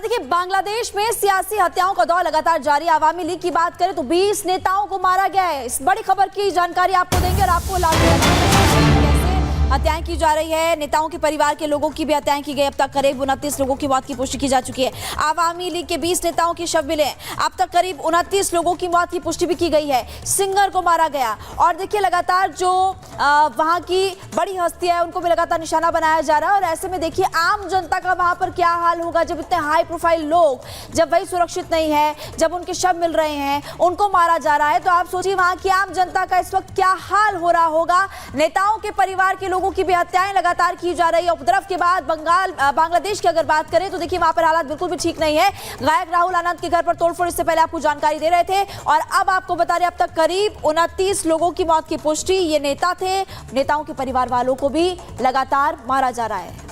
देखिए, बांग्लादेश में सियासी हत्याओं का दौर लगातार जारी। आवामी लीग की बात करें तो 20 नेताओं को मारा गया है। इस बड़ी खबर की जानकारी आपको देंगे और आपको हत्याएं की जा रही है। नेताओं के परिवार के लोगों की भी हत्याएं की गई। अब तक करीब 29 लोगों की मौत की पुष्टि की जा चुकी है। आवामी लीग के 20 नेताओं के शव मिले। अब तक करीब 29 लोगों की मौत की पुष्टि भी की गई है। सिंगर को मारा गया। और देखिए, लगातार जो वहां की बड़ी हस्ती है उनको भी लगातार निशाना बनाया जा रहा है। और ऐसे में देखिए, आम जनता का वहां पर क्या हाल होगा जब इतने हाई प्रोफाइल लोग, जब वही सुरक्षित नहीं है, जब उनके शव मिल रहे हैं, उनको मारा जा रहा है। तो आप सोचिए वहां की आम जनता का इस वक्त क्या हाल हो रहा होगा। नेताओं के परिवार के लोगों की भी हत्याएं लगातार की जा रही है। उपद्रव के बाद बांग्लादेश की अगर बात करें तो देखिए, वहां पर हालात बिल्कुल भी ठीक नहीं है। गायक राहुल आनंद के घर पर तोड़फोड़, इससे पहले आपको जानकारी दे रहे थे। और अब आपको बता रहे, अब तक करीब 29 लोगों की मौत की पुष्टि। ये नेता थे, नेताओं के परिवार वालों को भी लगातार मारा जा रहा है।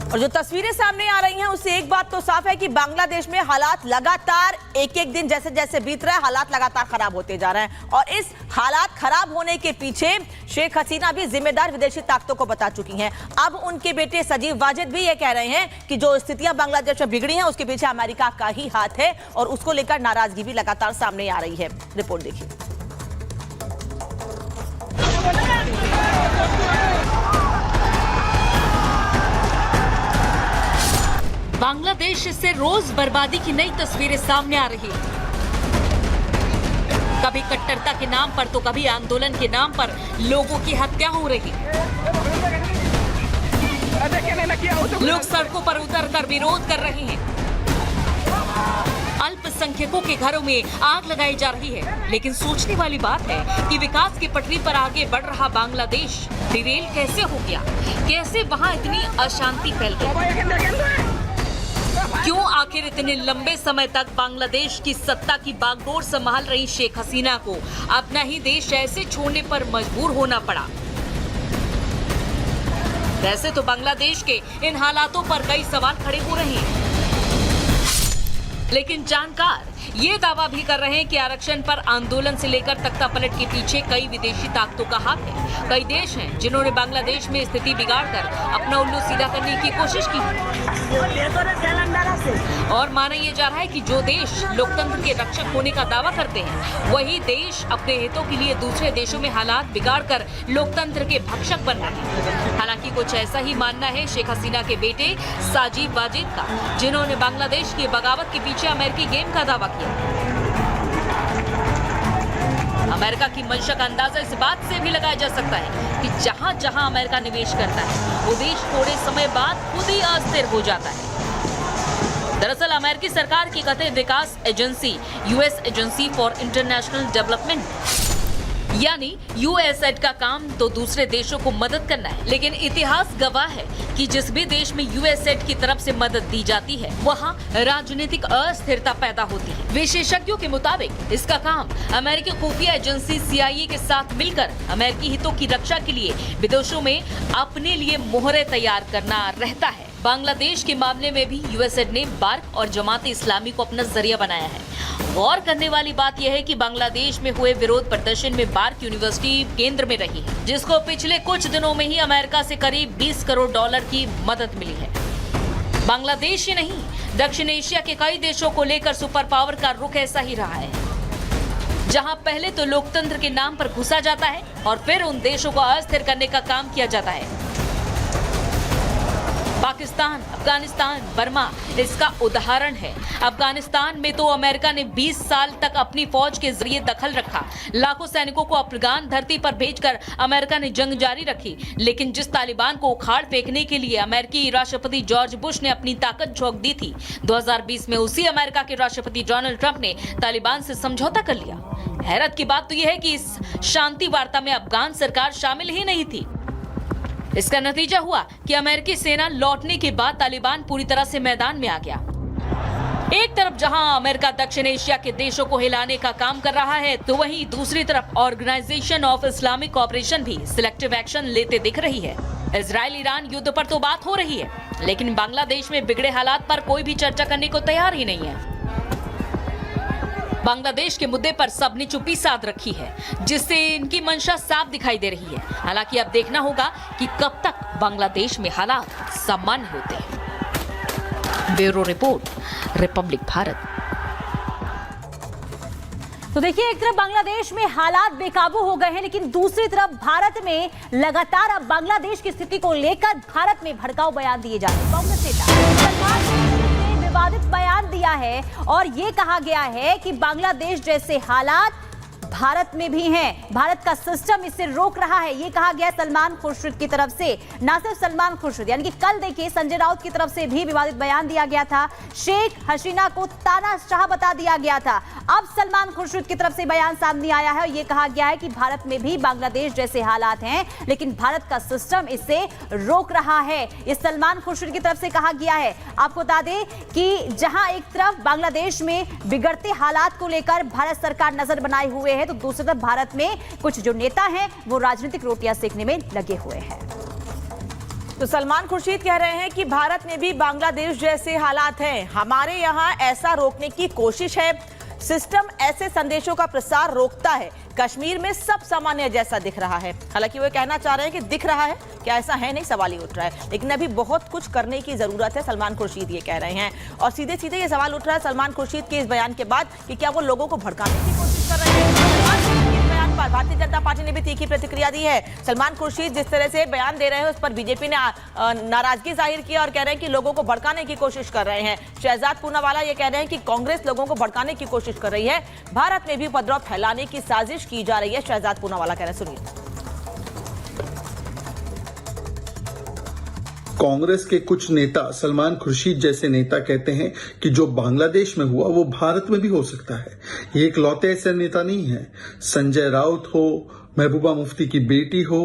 और जो तस्वीरें सामने आ रही हैं उससे एक बात तो साफ है कि बांग्लादेश में हालात लगातार एक एक दिन जैसे जैसे बीत रहा है, हालात लगातार खराब होते जा रहे हैं। और इस हालात खराब होने के पीछे शेख हसीना भी जिम्मेदार विदेशी ताकतों को बता चुकी हैं। अब उनके बेटे सजीव वाजिद भी ये कह रहे हैं कि जो स्थितियां बांग्लादेश में बिगड़ी हैं उसके पीछे अमेरिका का ही हाथ है। और उसको लेकर नाराजगी भी लगातार सामने आ रही है। रिपोर्ट देखिए। बांग्लादेश से रोज बर्बादी की नई तस्वीरें सामने आ रही हैं। कभी कट्टरता के नाम पर तो कभी आंदोलन के नाम पर लोगों की हत्या हो रही। लोग सड़कों पर उतरकर विरोध कर रहे हैं। अल्पसंख्यकों के घरों में आग लगाई जा रही है। लेकिन सोचने वाली बात है कि विकास की पटरी पर आगे बढ़ रहा बांग्लादेश डिरेल कैसे हो गया? कैसे वहां इतनी अशांति फैल गई? क्यों आखिर इतने लंबे समय तक बांग्लादेश की सत्ता की बागडोर संभाल रही शेख हसीना को अपना ही देश ऐसे छोड़ने पर मजबूर होना पड़ा? वैसे तो बांग्लादेश के इन हालातों पर कई सवाल खड़े हो रहे हैं, लेकिन जानकार ये दावा भी कर रहे हैं कि आरक्षण पर आंदोलन से लेकर तख्तापलट के पीछे कई विदेशी ताकतों का हाथ है। कई देश हैं जिन्होंने बांग्लादेश में स्थिति बिगाड़कर अपना उल्लू सीधा करने की कोशिश की। और माना यह जा रहा है कि जो देश लोकतंत्र के रक्षक होने का दावा करते हैं, वही देश अपने हितों के लिए दूसरे देशों में हालात बिगाड़कर लोकतंत्र के भक्षक बन रहे हैं। हालांकि कुछ ऐसा ही मानना है शेख हसीना के बेटे सजीव वाजिद का, जिन्होंने बांग्लादेश की बगावत के पीछे अमेरिकी गेम का दावा किया। अमेरिका की मंशा का अंदाजा इस बात से भी लगाया जा सकता है कि जहां जहां अमेरिका निवेश करता है, वो देश थोड़े समय बाद खुद ही अस्थिर हो जाता है। दरअसल अमेरिकी सरकार की कथित विकास एजेंसी US agency for international development यानी यूएसएड का काम तो दूसरे देशों को मदद करना है, लेकिन इतिहास गवाह है कि जिस भी देश में यूएसएड की तरफ से मदद दी जाती है, वहां राजनीतिक अस्थिरता पैदा होती है। विशेषज्ञों के मुताबिक इसका काम अमेरिकी खुफिया एजेंसी CIA के साथ मिलकर अमेरिकी हितों की रक्षा के लिए विदेशों में अपने लिए मोहरे तैयार करना रहता है। बांग्लादेश के मामले में भी यूएसएड ने बार्क और जमात इस्लामी को अपना जरिया बनाया है। गौर करने वाली बात यह है कि बांग्लादेश में हुए विरोध प्रदर्शन में बार्क यूनिवर्सिटी केंद्र में रही है, जिसको पिछले कुछ दिनों में ही अमेरिका से करीब $20 करोड़ की मदद मिली है। बांग्लादेश ही नहीं, दक्षिण एशिया के कई देशों को लेकर सुपर पावर का रुख ऐसा ही रहा है, जहां पहले तो लोकतंत्र के नाम पर घुसा जाता है और फिर उन देशों को अस्थिर करने का काम किया जाता है। पाकिस्तान, अफगानिस्तान, बर्मा इसका उदाहरण है। अफगानिस्तान में तो अमेरिका ने 20 साल तक अपनी फौज के जरिए दखल रखा। लाखों सैनिकों को अफगान धरती पर भेजकर अमेरिका ने जंग जारी रखी। लेकिन जिस तालिबान को उखाड़ फेंकने के लिए अमेरिकी राष्ट्रपति जॉर्ज बुश ने अपनी ताकत झोंक दी थी, 2020 में उसी अमेरिका के राष्ट्रपति डोनाल्ड ट्रंप ने तालिबान से समझौता कर लिया। हैरत की बात तो यह है कि इस शांति वार्ता में अफगान सरकार शामिल ही नहीं थी। इसका नतीजा हुआ कि अमेरिकी सेना लौटने के बाद तालिबान पूरी तरह से मैदान में आ गया। एक तरफ जहां अमेरिका दक्षिण एशिया के देशों को हिलाने का काम कर रहा है, तो वहीं दूसरी तरफ ऑर्गेनाइजेशन ऑफ इस्लामिक कोऑपरेशन भी सिलेक्टिव एक्शन लेते दिख रही है। इजराइल ईरान युद्ध पर तो बात हो रही है, लेकिन बांग्लादेश में बिगड़े हालात पर कोई भी चर्चा करने को तैयार ही नहीं है। बांग्लादेश के मुद्दे पर सबने चुप्पी साध रखी है, जिससे इनकी मंशा साफ दिखाई दे रही है। हालांकि अब देखना होगा कि कब तक बांग्लादेश में हालात सामान्य होते हैं। Bureau report, Republic Bharat. तो देखिए, एक तरफ बांग्लादेश में हालात बेकाबू हो गए हैं, लेकिन दूसरी तरफ भारत में लगातार अब बांग्लादेश की स्थिति को लेकर भारत में भड़काऊ बयान दिए जा रहे हैं। कांग्रेस नेता सलमान खुर्शीद ने विवादित बयान दिया है और ये कहा गया है कि बांग्लादेश जैसे हालात भारत में भी हैं, भारत का सिस्टम इसे रोक रहा है। ये कहा गया सलमान खुर्शीद की तरफ से। ना सिर्फ सलमान खुर्शीद, यानी कि कल देखिए संजय राउत की तरफ से भी विवादित बयान दिया गया था। शेख हसीना को तानाशाह बता दिया गया था। अब सलमान खुर्शीद की तरफ से बयान सामने आया है और ये कहा गया है कि भारत में भी बांग्लादेश जैसे हालात हैं, लेकिन भारत का सिस्टम इसे रोक रहा है। इस सलमान खुर्शीद की तरफ से कहा गया है। आपको बता दें कि जहां एक तरफ बांग्लादेश में बिगड़ते हालात को लेकर भारत सरकार नजर बनाए हुए है, तो दूसरी तरफ भारत में कुछ जो नेता हैं वो राजनीतिक रोटियां सेकने में लगे हुए हैं। तो सलमान खुर्शीद कह रहे हैं कि भारत में भी बांग्लादेश जैसे हालात हैं, हमारे यहाँ ऐसा रोकने की कोशिश है, सिस्टम ऐसे संदेशों का प्रसार रोकता है। कश्मीर में सब सामान्य जैसा दिख रहा है। हालांकि वो कहना चाह रहे हैं कि दिख रहा है, क्या ऐसा है? नहीं, सवाल ही उठ रहा है। लेकिन अभी बहुत कुछ करने की जरूरत है, सलमान खुर्शीद ये कह रहे हैं। और सीधे सीधे ये सवाल उठ रहा है सलमान खुर्शीद के इस बयान के बाद कि क्या वो लोगों को भड़काने की कोशिश कर रहे हैं। भारतीय जनता पार्टी ने भी तीखी प्रतिक्रिया दी है। सलमान खुर्शीद जिस तरह से बयान दे रहे हैं उस पर बीजेपी ने नाराजगी जाहिर की और कह रहे हैं कि लोगों को भड़काने की कोशिश कर रहे हैं। शहजाद पूनावाला ये कह रहे हैं कि कांग्रेस लोगों को भड़काने की कोशिश कर रही है, भारत में भी उपद्रव फैलाने की साजिश की जा रही है। शहजाद पूनावाला कह रहे हैं, सुनिए। कांग्रेस के कुछ नेता, सलमान खुर्शीद जैसे नेता कहते हैं कि जो बांग्लादेश में हुआ वो भारत में भी हो सकता है। ये एक लौते ऐसे नेता नहीं है। संजय राउत हो, महबूबा मुफ्ती की बेटी हो,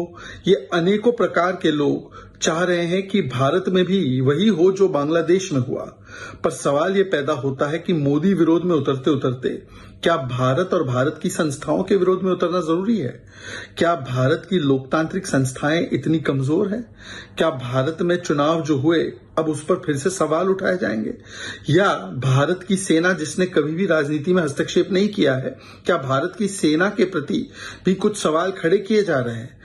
ये अनेकों प्रकार के लोग चाह रहे हैं कि भारत में भी वही हो जो बांग्लादेश में हुआ। पर सवाल ये पैदा होता है कि मोदी विरोध में उतरते उतरते क्या भारत और भारत की संस्थाओं के विरोध में उतरना जरूरी है? क्या भारत की लोकतांत्रिक संस्थाएं इतनी कमजोर हैं? क्या भारत में चुनाव जो हुए अब उस पर फिर से सवाल उठाए जाएंगे? या भारत की सेना जिसने कभी भी राजनीति में हस्तक्षेप नहीं किया है, क्या भारत की सेना के प्रति भी कुछ सवाल खड़े किए जा रहे हैं?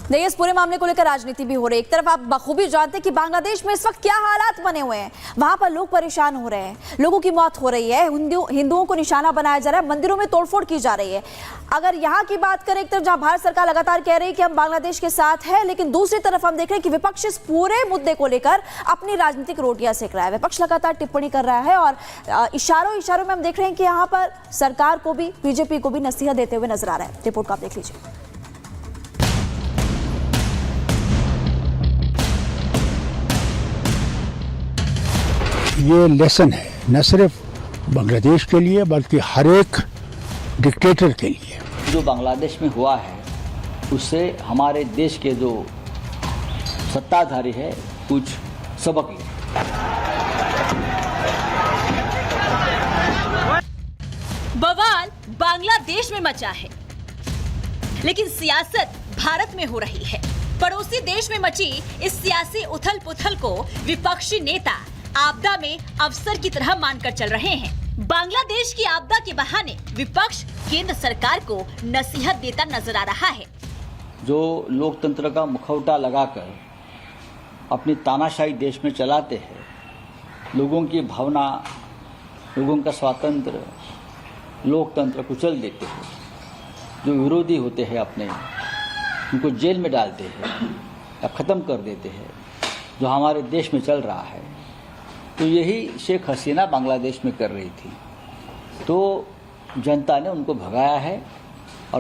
देखिए, इस पूरे मामले को लेकर राजनीति भी हो रही है। एक तरफ आप बखूबी जानते हैं कि बांग्लादेश में इस वक्त क्या हालात बने हुए हैं। वहां पर लोग परेशान हो रहे हैं, लोगों की मौत हो रही है, हिंदुओं को निशाना बनाया जा रहा है, मंदिरों में तोड़फोड़ की जा रही है। अगर यहाँ की बात करें, एक तरफ जहां भारत सरकार लगातार कह रही है कि हम बांग्लादेश के साथ है, लेकिन दूसरी तरफ हम देख रहे हैं कि विपक्ष इस पूरे मुद्दे को लेकर अपनी राजनीतिक रोटियां सेक रहा है। विपक्ष लगातार टिप्पणी कर रहा है और इशारों में हम देख रहे हैं कि यहाँ पर सरकार को भी, बीजेपी को भी नसीहत देते हुए नजर आ रहा है। रिपोर्ट को आप देख लीजिए। ये लेसन है न सिर्फ बांग्लादेश के लिए बल्कि हर एक डिक्टेटर के लिए। जो बांग्लादेश में हुआ है उससे हमारे देश के जो सत्ताधारी है कुछ सबक ले। बवाल बांग्लादेश में मचा है, लेकिन सियासत भारत में हो रही है। पड़ोसी देश में मची इस सियासी उथल पुथल को विपक्षी नेता आपदा में अवसर की तरह मानकर चल रहे हैं। बांग्लादेश की आपदा के बहाने विपक्ष केंद्र सरकार को नसीहत देता नजर आ रहा है। जो लोकतंत्र का मुखौटा लगाकर अपनी तानाशाही देश में चलाते हैं, लोगों की भावना, लोगों का स्वातंत्र, लोकतंत्र कुचल देते हैं। जो विरोधी होते हैं अपने, उनको जेल में डालते हैं या ख़त्म कर देते हैं। जो हमारे देश में चल रहा है, तो यही शेख हसीना बांग्लादेश में कर रही थी। तो जनता ने उनको भगाया है।